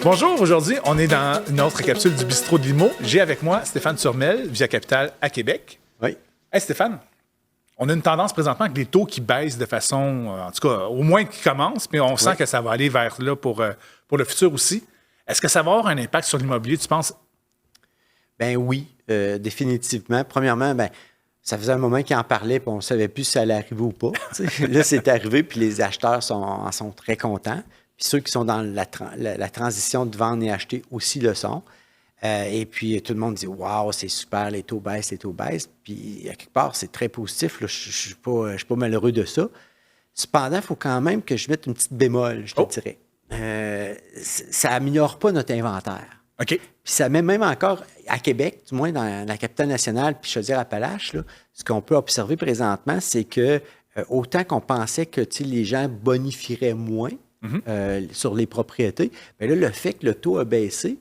Bonjour, aujourd'hui, on est dans une autre capsule du Bistrot de Limo. J'ai avec moi Stéphane Turmel, Via Capital à Québec. Oui. Hey Stéphane, on a une tendance présentement avec les taux qui baissent de façon, en tout cas, au moins qui commencent, mais on sent que ça va aller vers là pour le futur aussi. Est-ce que ça va avoir un impact sur l'immobilier, tu penses? Ben oui, définitivement. Premièrement, ça faisait un moment qu'ils en parlaient, puis on ne savait plus si ça allait arriver ou pas. Là, c'est arrivé, puis les acheteurs en sont très contents. Puis ceux qui sont dans la transition de vendre et acheter aussi le sont. Et puis, tout le monde dit « Wow, c'est super, les taux baissent, les taux baissent. » Puis, à quelque part, c'est très positif. Là. Je ne suis pas malheureux de ça. Cependant, il faut quand même que je mette une petite bémol, je te dirais. Ça n'améliore pas notre inventaire. OK. Puis ça met même encore à Québec, du moins dans la capitale nationale, puis Chaudière-Appalaches, là, ce qu'on peut observer présentement, c'est que autant qu'on pensait que les gens bonifieraient moins sur les propriétés, bien là, le fait que le taux a baissé,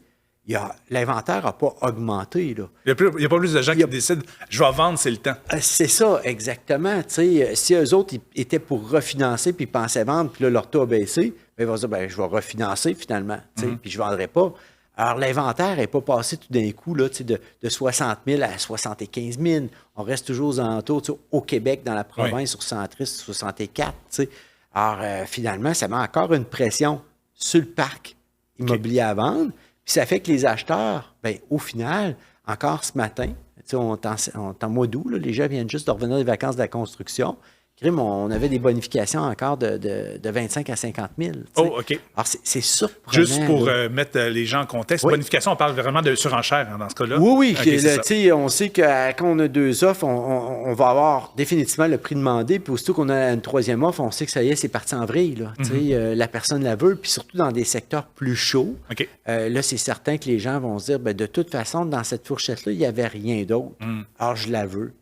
l'inventaire n'a pas augmenté. Là. Il n'y a pas plus de gens qui décident « je vais vendre, c'est le temps ». C'est ça, exactement. Si eux autres ils étaient pour refinancer puis ils pensaient vendre, puis là, leur taux a baissé, bien, ils vont se dire « je vais refinancer finalement, puis je ne vendrai pas ». Alors, l'inventaire n'est pas passé tout d'un coup là, de 60 000 à 75 000. On reste toujours aux alentours, au Québec, dans la province, sur Centris, 64. T'sais. Alors, finalement, ça met encore une pression sur le parc immobilier à vendre. Puis ça fait que les acheteurs, bien, au final, encore ce matin, on est en mois d'août, là, les gens viennent juste de revenir des vacances de la construction. On avait des bonifications encore de 25 à 50 000. T'sais. Oh, OK. Alors, c'est surprenant. Juste pour mettre les gens en contexte, bonification, on parle vraiment de surenchère dans ce cas-là. Oui. Okay, on sait que quand on a deux offres, on va avoir définitivement le prix demandé. Puis aussitôt qu'on a une troisième offre, on sait que ça y est, c'est parti en vrille. Là. La personne la veut. Puis surtout dans des secteurs plus chauds, OK. Là, c'est certain que les gens vont se dire, de toute façon, dans cette fourchette-là, il n'y avait rien d'autre. Alors, je la veux.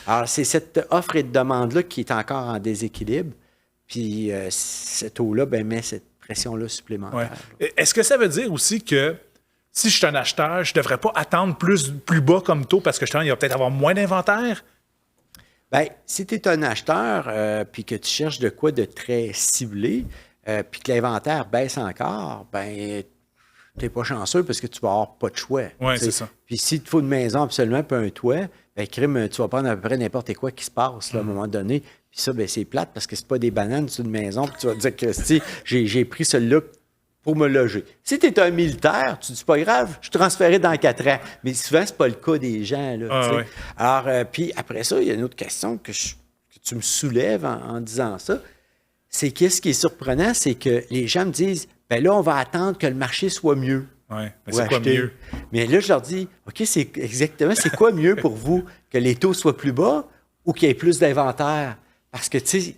Alors, c'est cette offre et demande-là qui est encore en déséquilibre. Puis ce taux-là met cette pression-là supplémentaire. Ouais. Est-ce que ça veut dire aussi que si je suis un acheteur, je ne devrais pas attendre plus bas comme taux parce que justement, il va peut-être avoir moins d'inventaire? Bien, si tu es un acheteur puis que tu cherches de quoi de très ciblé puis que l'inventaire baisse encore, bien, tu n'es pas chanceux parce que tu vas avoir pas de choix. Oui, c'est ça. Puis s'il te faut une maison absolument, puis un toit, bien, crime, tu vas prendre à peu près n'importe quoi qui se passe là, à un moment donné. Puis ça, bien, c'est plate parce que c'est pas des bananes sur une maison. Puis tu vas te dire que j'ai pris celui-là pour me loger. Si tu es un militaire, tu dis pas grave, je suis transféré dans 4 ans. Mais souvent, c'est pas le cas des gens. Là, ouais. Alors, puis après ça, il y a une autre question que tu me soulèves en disant ça. C'est qu'est-ce qui est surprenant, c'est que les gens me disent, bien là, on va attendre que le marché soit mieux. Oui, mais c'est quoi mieux? Mais là, je leur dis, OK, c'est quoi mieux pour vous? Que les taux soient plus bas ou qu'il y ait plus d'inventaire? Parce que, tu sais,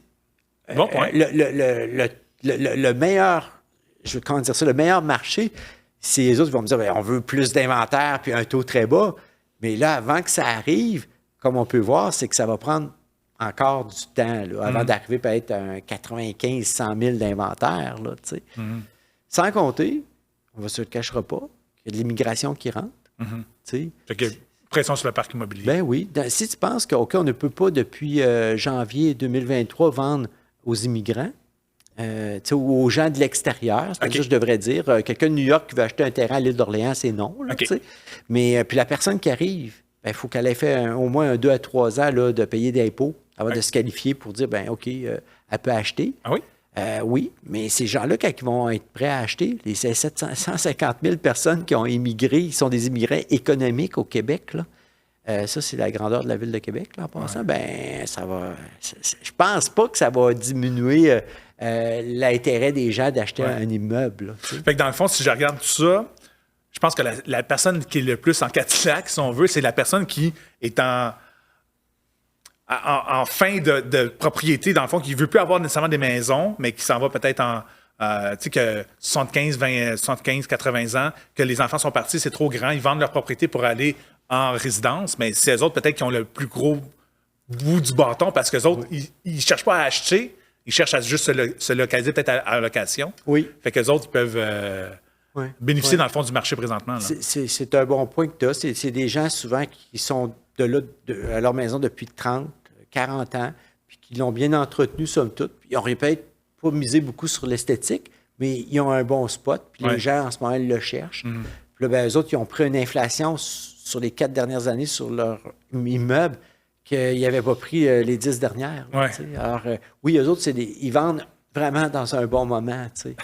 bon point. le meilleur, le meilleur marché, c'est les autres qui vont me dire, bien, on veut plus d'inventaire puis un taux très bas. Mais là, avant que ça arrive, comme on peut voir, c'est que ça va prendre encore du temps là, avant d'arriver peut-être à un 95-100 000 d'inventaire. Là, sans compter, on ne se le cachera pas, qu'il y a de l'immigration qui rentre. Fait que pression sur le parc immobilier. Ben oui. Si tu penses qu'on ne peut pas, depuis janvier 2023, vendre aux immigrants, ou aux gens de l'extérieur, c'est-à-dire, je devrais dire, quelqu'un de New York qui veut acheter un terrain à l'île d'Orléans, c'est non. Là, mais puis la personne qui arrive, il faut qu'elle ait fait au moins 2 à 3 ans là, de payer des impôts avant de se qualifier pour dire, OK, elle peut acheter. Ah oui? Oui, mais ces gens-là, quand ils vont être prêts à acheter, les 150 000 personnes qui ont immigré, ils sont des immigrants économiques au Québec, là. Ça, c'est la grandeur de la ville de Québec, là, en passant. Ben, ça va. Je pense pas que ça va diminuer l'intérêt des gens d'acheter un immeuble. Là, fait que dans le fond, si je regarde tout ça, je pense que la personne qui est le plus en Cadillac, si on veut, c'est la personne qui est en fin de propriété, dans le fond, qui ne veut plus avoir nécessairement des maisons, mais qui s'en va peut-être en... tu sais, que 75, 80 ans, que les enfants sont partis, c'est trop grand, ils vendent leur propriété pour aller en résidence, mais c'est eux autres peut-être qui ont le plus gros bout du bâton, parce qu'eux autres, ils ne cherchent pas à acheter, ils cherchent à juste se localiser peut-être à location. Oui. Fait qu'eux autres, ils peuvent... bénéficier dans le fond du marché présentement. Là. C'est un bon point que tu as. C'est des gens souvent qui sont à leur maison depuis 30, 40 ans, puis qui l'ont bien entretenu, somme toute. Puis ils n'auraient peut-être pas misé beaucoup sur l'esthétique, mais ils ont un bon spot, puis Ouais. les gens, en ce moment, ils le cherchent. Puis là, ben, eux autres, ils ont pris une inflation sur les 4 dernières années sur leur immeuble qu'ils n'avaient pas pris les 10 dernières. Là, Ouais. tu sais. Alors, oui, eux autres, ils vendent vraiment dans un bon moment. Tu sais.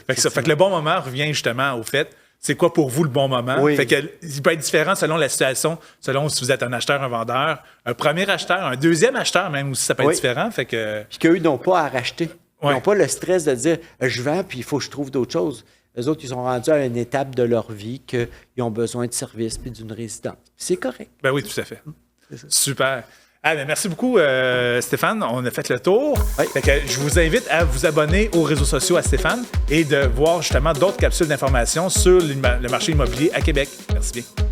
Ouais, Fait que le bon moment revient justement au fait, c'est quoi pour vous le bon moment? Oui. Fait que il peut être différent selon la situation, selon si vous êtes un acheteur, un vendeur, un premier acheteur, un deuxième acheteur même aussi, ça peut être Oui. différent. Fait que, Puis qu'eux n'ont pas à racheter. Ils Ouais. n'ont pas le stress de dire je vends puis il faut que je trouve d'autres choses. Eux autres, ils sont rendus à une étape de leur vie qu'ils ont besoin de services puis d'une résidence. C'est correct. ben oui, tout à fait. C'est ça. Super. Ah, ben merci beaucoup, Stéphane. On a fait le tour. Oui. Fait que je vous invite à vous abonner aux réseaux sociaux à Stéphane et de voir justement d'autres capsules d'informations sur le marché immobilier à Québec. Merci bien.